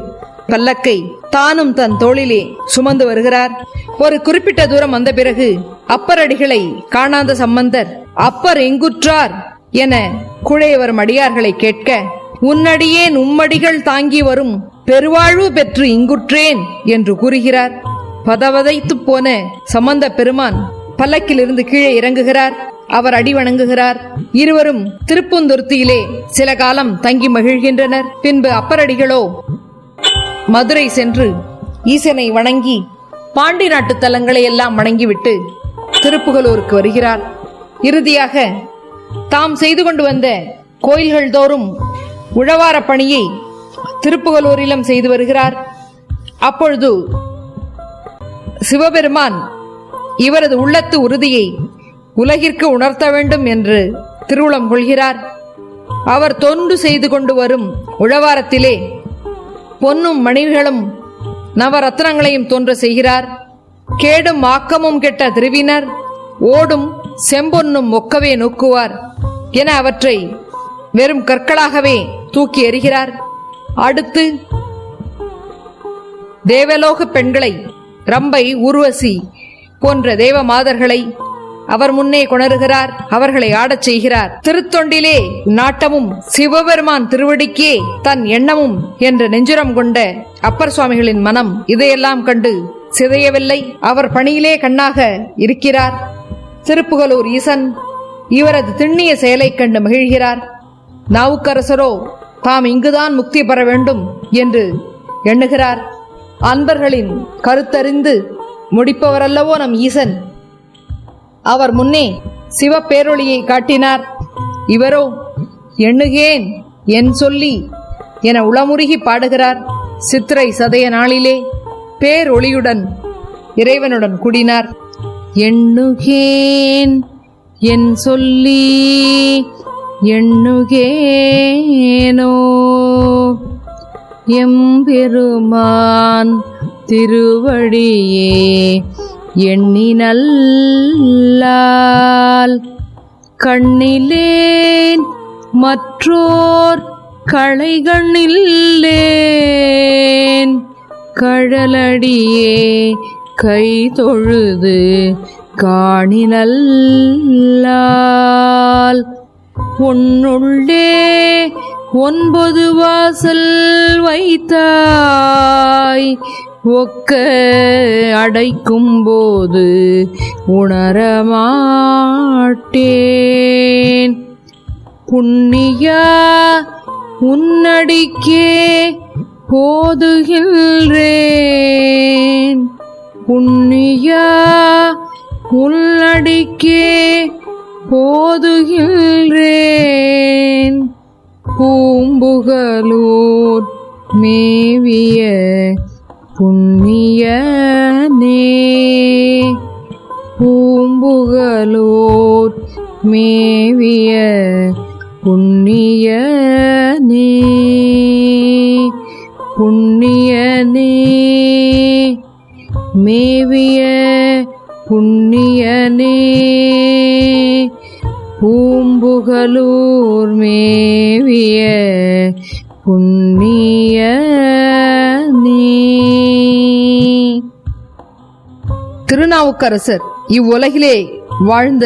[SPEAKER 2] பல்லக்கை தானும் தன் தோளிலே சுமந்து வருகிறார். ஒரு குறிப்பிட்ட தூரம் வந்த பிறகு அப்பரடிகளை காணாத சம்பந்தர் அப்பர் எங்குற்றார் என குழைய வரும் அடியார்களை கேட்க, உன்னடியேன் உம்மடிகள் தாங்கி வரும் பெருவாழ்வு பெற்று இங்குற்றேன் என்று கூறுகிறார். பதவதைத்து போன சம்பந்த பெருமான் பல்லக்கிலிருந்து கீழே இறங்குகிறார். அவர் அடி வணங்குகிறார். இருவரும் திருப்பூந்துருத்தியிலே சில காலம் தங்கி மகிழ்கின்றனர். பின்பு அப்பரடிகளோ மதுரை சென்று ஈசனை வணங்கி பாண்டி நாட்டு தலங்களை எல்லாம் வணங்கிவிட்டு திருப்புகலூருக்கு வருகிறார். இறுதியாக தாம் செய்து கொண்டு வந்த கோயில்கள் தோறும் உழவார பணியை திருப்புகலூரிலும் செய்து வருகிறார். அப்பொழுது சிவபெருமான் இவரது உள்ளத்து உறுதியை உலகிற்கு உணர்த்த வேண்டும் என்று திருவுளம் கொள்கிறார். அவர் தொண்டு செய்து கொண்டு வரும் உழவாரத்திலே பொன்னும் மணிகளும் நவரத்னங்களையும் தோன்ற செய்கிறார். கேடும் ஆக்கமும் கெட்ட திருவினர் ஓடும் செம்பொன்னும் ஒக்கவே நோக்குவார் என அவற்றை வெறும் கற்களாகவே தூக்கி எறிகிறார். அடுத்து தேவலோக பெண்களை, ரம்பை, ஊர்வசி போன்ற தேவ மாதர்களை அவர் முன்னே கொணருகிறார். அவர்களை ஆடச் செய்கிறார். திருத்தொண்டிலே நாட்டமும் சிவபெருமான் திருவடிக்கே தன் எண்ணமும் என்ற நெஞ்சுரம் கொண்ட அப்பர் சுவாமிகளின் மனம் இதையெல்லாம் கண்டு சிதையவில்லை. அவர் பணியிலே கண்ணாக இருக்கிறார். திருப்புகலூர் ஈசன் இவரது திண்ணிய செயலை கண்டு மகிழ்கிறார். நாவுக்கரசரோ தாம் இங்குதான் முக்தி பெற வேண்டும் என்று எண்ணுகிறார். அன்பர்களின் கருத்தறிந்து முடிப்பவரல்லவோ நம் ஈசன். அவர் முன்னே சிவப்பேரொளியை காட்டினார். இவரோ எண்ணுகேன் என் சொல்லி என உளமுருகி பாடுகிறார். சித்திரை சதய நாளிலே பேரொளியுடன் இறைவனுடன் கூடினார். எண்ணுகேன் என் சொல்லி எண்ணுகேனோ எம்பெருமான் திருவடியே எண்ணினல்லால் கண்ணிலேன் மற்றோர் களைகண்ணில்லேன் கழலடியே கை தொழுது காணினல்லால் உன்னுள்ளே 9 வாசல் வைத்தாய் ஒக்க அடைக்கும் போது உணரமாட்டேன் புண்ணியா உன்னடிக்கே போதுகின்றேன் புண்ணியா உள்ளடிக்கே போதுகின்றேன். பூம்புகலூர் மேவிய புண்ணியனே, பூம்புகலூர் மேவிய புண்ணியனே, புண்ணியனே, மேவிய புண்ணியனே, பூம்புகலூர் மேவிய புண்ணியனே. திருநாவுக்கரசர் இவ்வுலகிலே வாழ்ந்த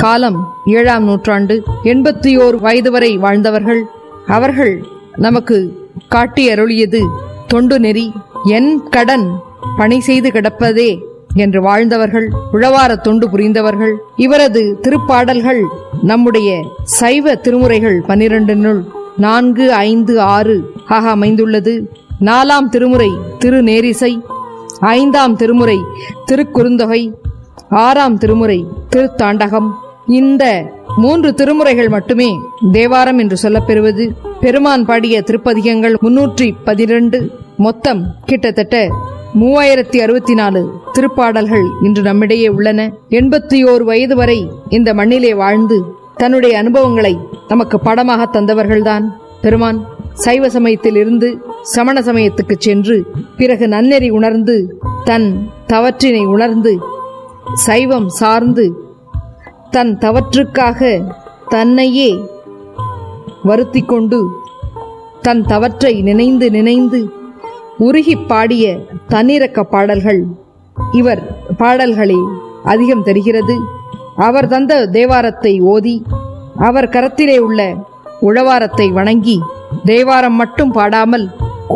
[SPEAKER 2] காலம் 7ஆம் நூற்றாண்டு. 81 வயது வரை வாழ்ந்தவர்கள். அவர்கள் நமக்கு காட்டி அருளியது தொண்டு நெறி. என் கடன் பணி செய்து கிடப்பதே என்று வாழ்ந்தவர்கள், உழவார தொண்டு புரிந்தவர்கள். இவரது திருப்பாடல்கள் நம்முடைய சைவ திருமுறைகள் 12 4, 5, 6 ஆக அமைந்துள்ளது. 4ஆம் திருமுறை திருநேரிசை, 5ஆம் திருமுறை திருக்குறுந்தொகை, 6ஆம் திருமுறை திருத்தாண்டகம். இந்த 3 திருமுறைகள் மட்டுமே தேவாரம் என்று சொல்லப்பெறுவது. பெருமான் பாடிய திருப்பதிகங்கள் 312. மொத்தம் கிட்டத்தட்ட 3064 திருப்பாடல்கள் இன்று நம்மிடையே உள்ளன. 81 வயது வரை இந்த மண்ணிலே வாழ்ந்து தன்னுடைய அனுபவங்களை நமக்கு பாடமாக தந்தவர்கள்தான் பெருமான். சைவ சமயத்தில் இருந்து சமண சமயத்துக்கு சென்று பிறகு நன்னெறி உணர்ந்து தன் தவற்றினை உணர்ந்து சைவம் சார்ந்து தன் தவற்றுக்காக தன்னையே வருத்தி கொண்டு தன் தவற்றை நினைந்து நினைந்து உருகி பாடிய தன்னிறக்க பாடல்கள் இவர் பாடல்களில் அதிகம் தெரிகிறது. அவர் தந்த தேவாரத்தை ஓதி அவர் கரத்திலே உள்ள உழவாரத்தை வணங்கி தேவாரம் மட்டும் பாடாமல்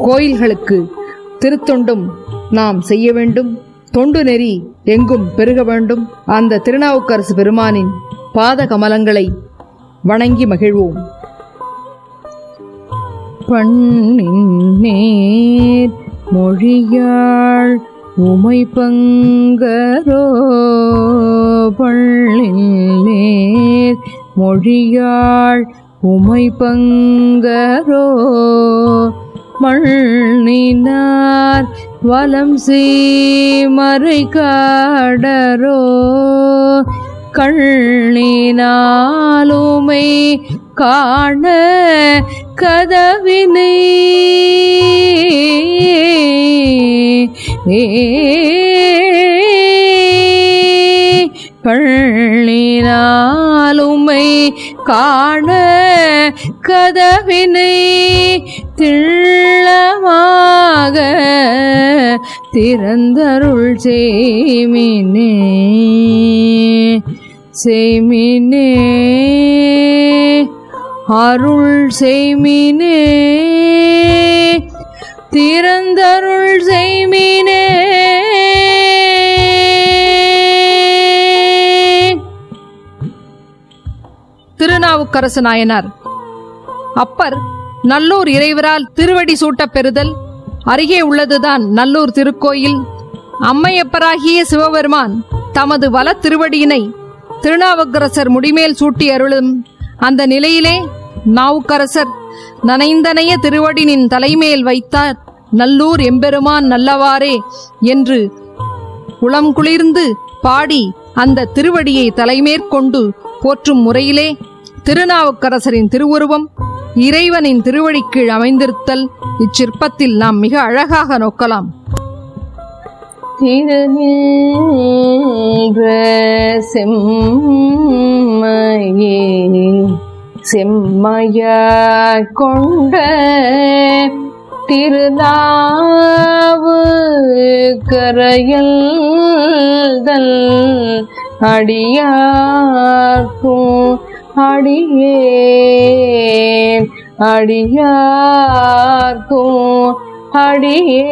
[SPEAKER 2] கோயில்களுக்கு திருத்தொண்டும் நாம் செய்ய வேண்டும். தொண்டு நெறி எங்கும் பெருக வேண்டும். அந்த திருநாவுக்கரசு பெருமானின் பாத கமலங்களை வணங்கி மகிழ்வோம். பண்ணின் நேர் மொழியாள் உமை பங்கரோ, பள்ளின் நேர் மொழியாள் உமை பங்கரோ, மண்ணினார் வலம் சீமறை காடரோ, கண்ணினாலுமை காண கதவினை பள்ளினாலுமை காண கதவினை திள்ளமாக திறந்தருள் செய்மினே, செய்மினே, அருள் செய்மினே, திறந்தருள் செய்மினே. திருநாவுக்கரசு நாயனார். அப்பர் நல்லூர் இறைவரால் திருவடி சூட்டப் பெறுதல். அருகே உள்ளதுதான் நல்லூர் திருக்கோயில். அம்மையப்பராகிய சிவபெருமான் தமது வல திருவடியினை திருநாவுக்கரசர் முடிமேல் சூட்டி அருளும் அந்த நிலையிலே நாவுக்கரசர் நனைந்தனைய திருவடினின் தலைமேல் வைத்தார். நல்லூர் எம்பெருமான் நல்லவாறே என்று உளம் குளிர்ந்து பாடி அந்த திருவடியை தலைமேற்கொண்டு போற்றும் முறையிலே திருநாவுக்கரசரின் திருவுருவம் இறைவனின் திருவடிக்கீழ் அமைந்திருத்தல் இச்சிற்பத்தில் நாம் மிக அழகாக நோக்கலாம். செம்மையே செம்மையாய் கொண்ட திருநாவு கரையல்தல் அடியார்க்கும் அடியேன் அடியார்க்கும் அடியேன்